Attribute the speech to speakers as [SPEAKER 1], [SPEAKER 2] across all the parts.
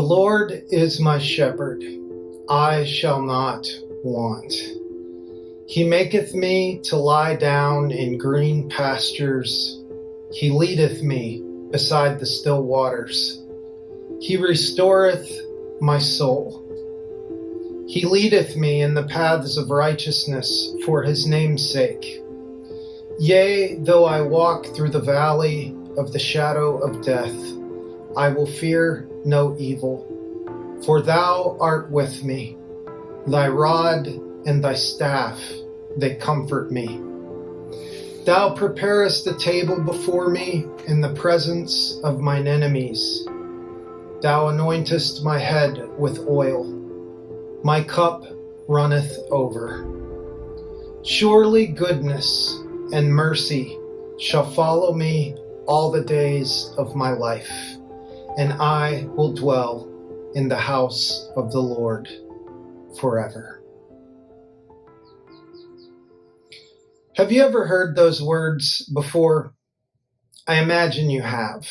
[SPEAKER 1] Lord is my shepherd, I shall not want. He maketh me to lie down in green pastures. He leadeth me beside the still waters. He restoreth my soul. He leadeth me in the paths of righteousness for his name's sake. Yea, though I walk through the valley of the shadow of death, I will fear no evil, for thou art with me. Thy rod and thy staff, they comfort me. Thou preparest a table before me in the presence of mine enemies. Thou anointest my head with oil. My cup runneth over. Surely goodness and mercy shall follow me all the days of my life, and I will dwell in the house of the Lord forever. Have you ever heard those words before? I imagine you have.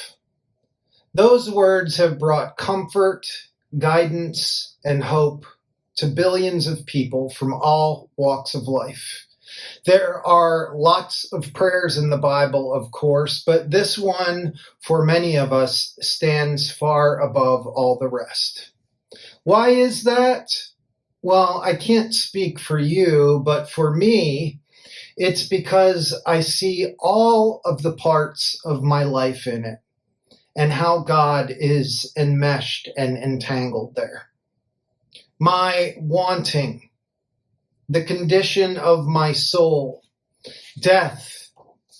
[SPEAKER 1] Those words have brought comfort, guidance, and hope to billions of people from all walks of life. There are lots of prayers in the Bible, of course, but this one, for many of us, stands far above all the rest. Why is that? Well, I can't speak for you, but for me, it's because I see all of the parts of my life in it and how God is enmeshed and entangled there. My wanting, the condition of my soul, death,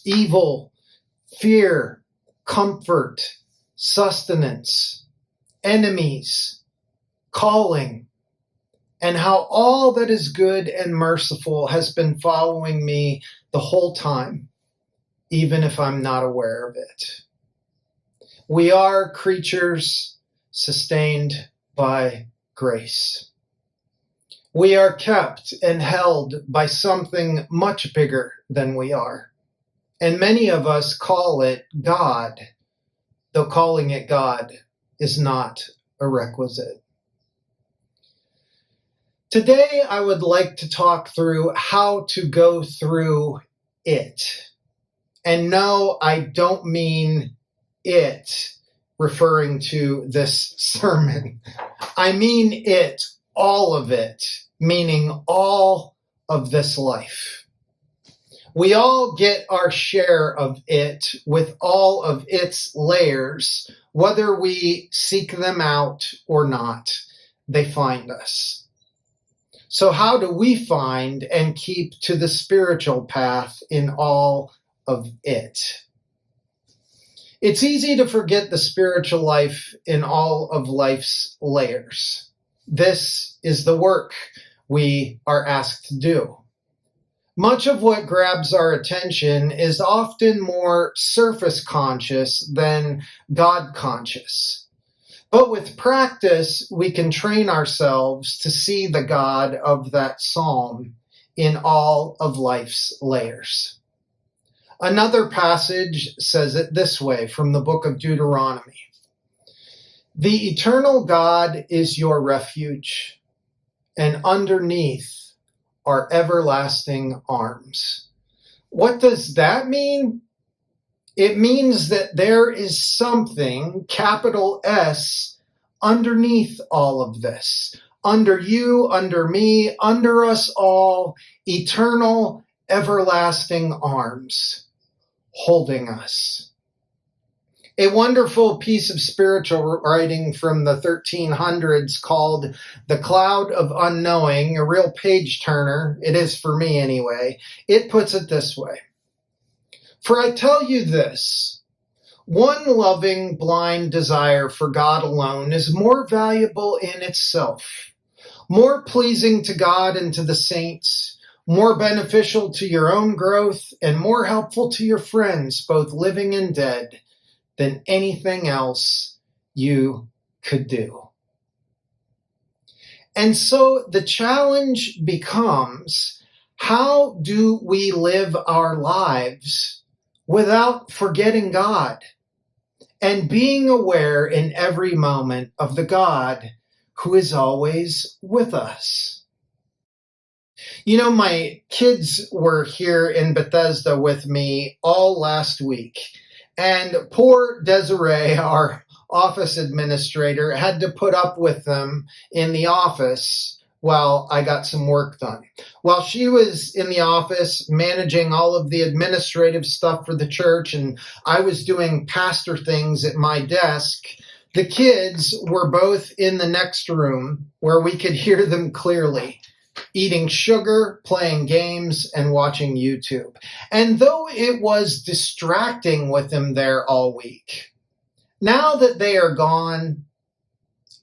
[SPEAKER 1] evil, fear, comfort, sustenance, enemies, calling, and how all that is good and merciful has been following me the whole time, even if I'm not aware of it. We are creatures sustained by grace. We are kept and held by something much bigger than we are. And many of us call it God, though calling it God is not a requisite. Today, I would like to talk through how to go through it. And no, I don't mean it referring to this sermon. I mean it, all of it, meaning all of this life. We all get our share of it with all of its layers, whether we seek them out or not, they find us. So how do we find and keep to the spiritual path in all of it? It's easy to forget the spiritual life in all of life's layers. This is the work we are asked to do. Much of what grabs our attention is often more surface conscious than God conscious. But with practice, we can train ourselves to see the God of that psalm in all of life's layers. Another passage says it this way from the book of Deuteronomy. The eternal God is your refuge, and underneath are everlasting arms. What does that mean? It means that there is something, capital S, underneath all of this. Under you, under me, under us all, eternal, everlasting arms holding us. A wonderful piece of spiritual writing from the 1300s called The Cloud of Unknowing, a real page turner, it is for me anyway, it puts it this way. For I tell you this, one loving, blind desire for God alone is more valuable in itself, more pleasing to God and to the saints, more beneficial to your own growth, and more helpful to your friends, both living and dead, than anything else you could do. And so the challenge becomes, how do we live our lives without forgetting God and being aware in every moment of the God who is always with us. You know, my kids were here in Bethesda with me all last week, and poor Desiree, our office administrator, had to put up with them in the office while I got some work done. While she was in the office managing all of the administrative stuff for the church and I was doing pastor things at my desk, the kids were both in the next room where we could hear them clearly, eating sugar, playing games, and watching YouTube. And though it was distracting with them there all week, now that they are gone,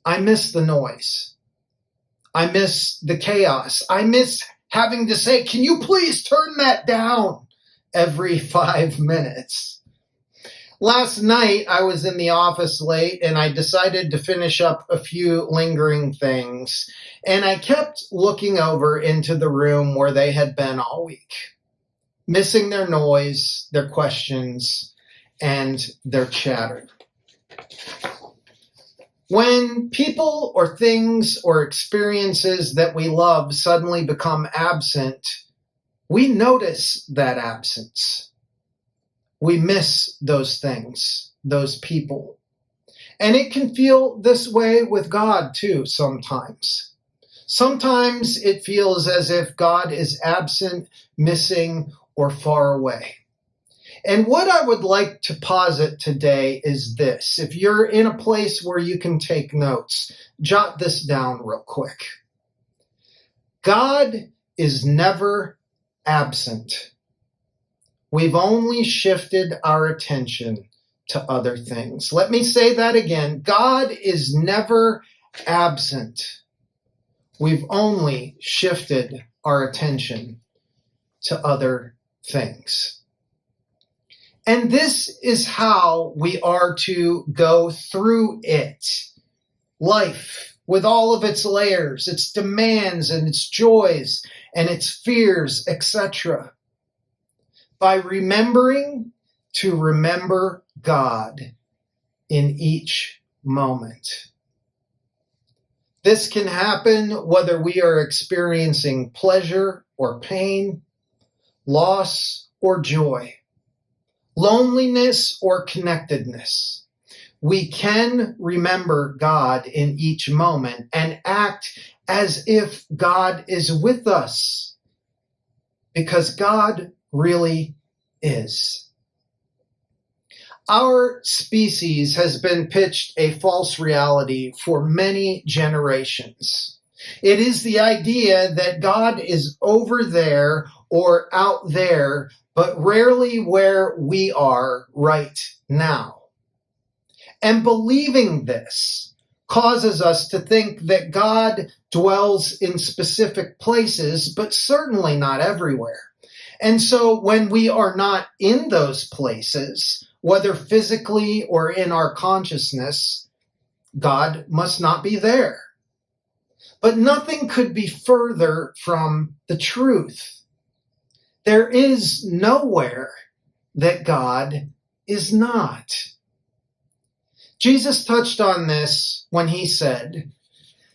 [SPEAKER 1] I miss the noise. I miss the chaos. I miss having to say, "Can you please turn that down?" every 5 minutes. Last night, I was in the office late and I decided to finish up a few lingering things. And I kept looking over into the room where they had been all week, missing their noise, their questions, and their chatter. When people or things or experiences that we love suddenly become absent, we notice that absence. We miss those things, those people. And it can feel this way with God too sometimes. Sometimes it feels as if God is absent, missing, or far away. And what I would like to posit today is this. If you're in a place where you can take notes, jot this down real quick. God is never absent. We've only shifted our attention to other things. Let me say that again. God is never absent. We've only shifted our attention to other things. And this is how we are to go through it. Life, with all of its layers, its demands and its joys and its fears, etc. By remembering to remember God in each moment. This can happen whether we are experiencing pleasure or pain, loss or joy, loneliness or connectedness. We can remember God in each moment and act as if God is with us, because God really is. Our species has been pitched a false reality for many generations. It is the idea that God is over there or out there, but rarely where we are right now. And believing this causes us to think that God dwells in specific places, but certainly not everywhere. And so when we are not in those places, whether physically or in our consciousness, God must not be there. But nothing could be further from the truth. There is nowhere that God is not. Jesus touched on this when he said,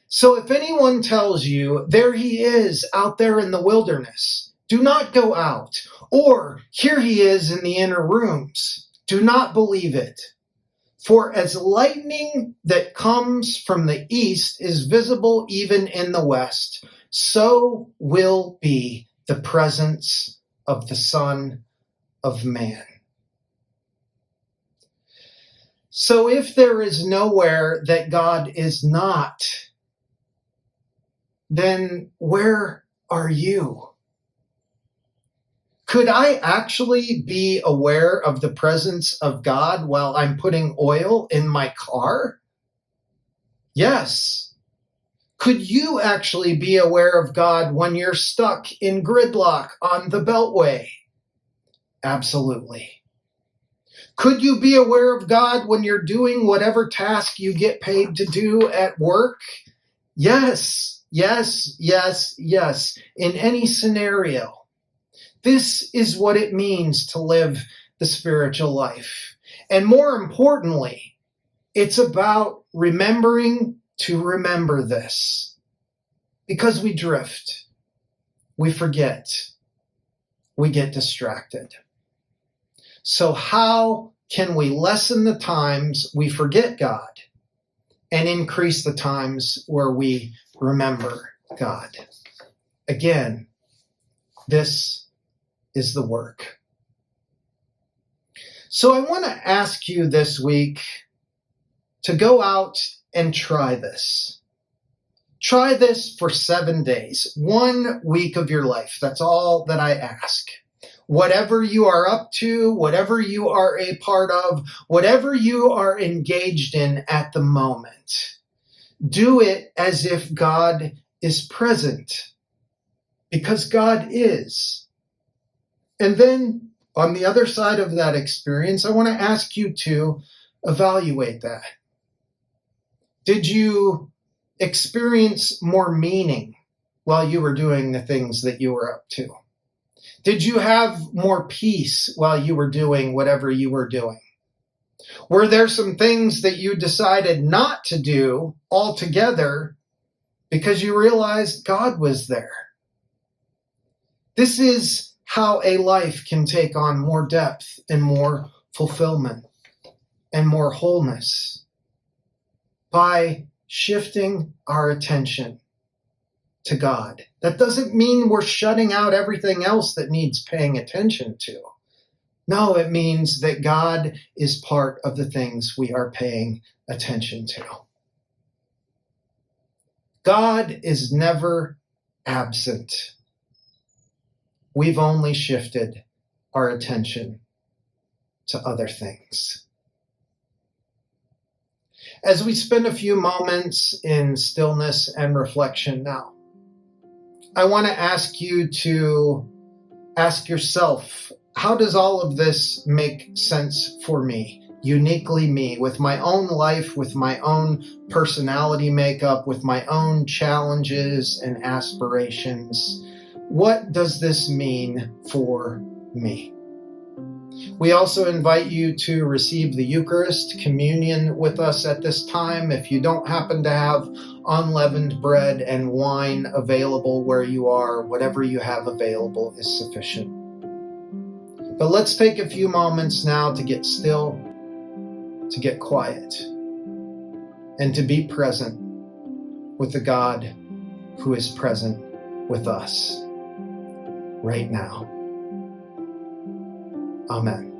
[SPEAKER 1] "So if anyone tells you, 'There he is out there in the wilderness,' do not go out, or 'Here he is in the inner rooms,' do not believe it. For as lightning that comes from the east is visible even in the west, so will be the presence of the Son of Man." So if there is nowhere that God is not, then where are you? Could I actually be aware of the presence of God while I'm putting oil in my car? Yes. Could you actually be aware of God when you're stuck in gridlock on the Beltway? Absolutely. Could you be aware of God when you're doing whatever task you get paid to do at work? Yes, yes, yes, yes, in any scenario. This is what it means to live the spiritual life. And more importantly, it's about remembering to remember this. Because we drift, we forget, we get distracted. So how can we lessen the times we forget God and increase the times where we remember God? Again, this is the work. So I want to ask you this week to go out and try this. Try this for 7 days, 1 week of your life. That's all that I ask. Whatever you are up to, whatever you are a part of, whatever you are engaged in at the moment, do it as if God is present, because God is. And then on the other side of that experience, I want to ask you to evaluate that. Did you experience more meaning while you were doing the things that you were up to? Did you have more peace while you were doing whatever you were doing? Were there some things that you decided not to do altogether because you realized God was there? This is how a life can take on more depth and more fulfillment and more wholeness, by shifting our attention to God. That doesn't mean we're shutting out everything else that needs paying attention to. No, it means that God is part of the things we are paying attention to. God is never absent. We've only shifted our attention to other things. As we spend a few moments in stillness and reflection now, I want to ask you to ask yourself, how does all of this make sense for me, uniquely me, with my own life, with my own personality makeup, with my own challenges and aspirations? What does this mean for me? We also invite you to receive the Eucharist, communion with us at this time. If you don't happen to have unleavened bread and wine available where you are, whatever you have available is sufficient. But let's take a few moments now to get still, to get quiet, and to be present with the God who is present with us right now. Amen.